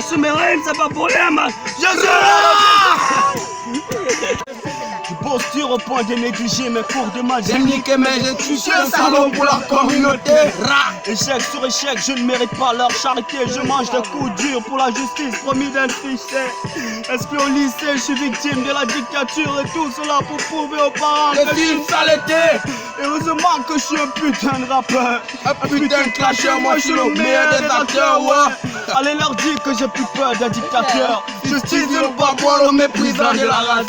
C'est mes rêves, c'est pas pour rien, je suis posture au point de négliger mes cours de magie. J'ai niqué mes études, c'est un salon pour leur communauté. Échec sur échec, je ne mérite pas leur charité. Je mange des coups durs pour la justice, promis d'être fiché. Exclu au lycée, je suis victime de la dictature. Et tout cela pour prouver aux parents que je suis une saleté. Heureusement que je suis un putain de rappeur. Un putain de clasheur, moi je suis le meilleur des acteurs, ouais. Allez leur dire que j'ai plus peur d'un dictateur. Justice ne pas boire le méprisant de la race,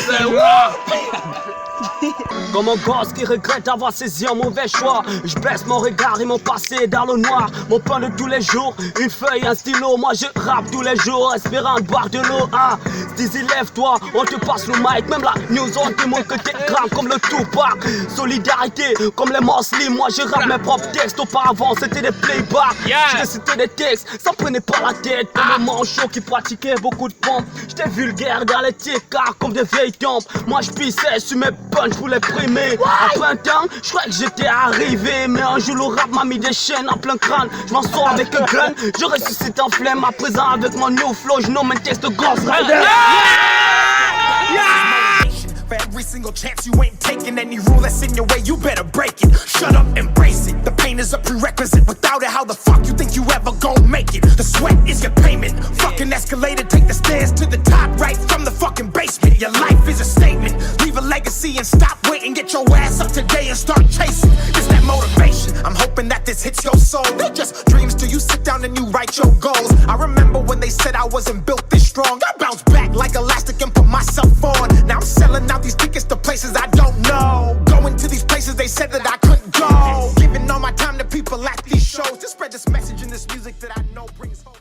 Comme un gosse qui regrette d'avoir saisi un mauvais choix. Je baisse mon regard et mon passé dans le noir. Mon pain de tous les jours, une feuille, un stylo. Moi je rappe tous les jours, espérant boire de l'eau. Ah, Dizzy lève-toi, on te passe le mic. Même la news on te montre que t'es grand comme le Tupac. Solidarité comme les Muslims. Moi je rappe mes propres textes. Auparavant c'était des playbacks. Je récitais des textes, ça prenait pas la tête. Comme un manchot qui pratiquait beaucoup de pompes. J'étais vulgaire dans les car comme des vieilles tempes. Moi je pissais sur mes punch pour les primer. À 20 ans, je croyais que j'étais arrivé. Mais un jour le rap m'a mis des chaînes en plein crâne. Je m'en sors avec un gun, je ressuscite en flemme. À présent avec mon new flow, je nomme un texte de Ghost Rider. For every single chance you ain't taking, any rule that's in your way, you better break it. Shut up, embrace it. The pain is a prerequisite. Without it, how the fuck you think you ever gon' make it? The sweat is your payment. Fucking escalator, take the stairs to the top, right from the fucking basement. Your life is a statement. Leave a legacy and stop waiting. Get your ass up today and start chasing. It's that motivation. I'm hoping that this hits your soul. They're just dreams till you sit down and you write your goals. I remember when they said I wasn't built this strong. I bounced back like elastic and put myself on. Now I'm selling out these tickets to places I don't know. Going to these places they said that I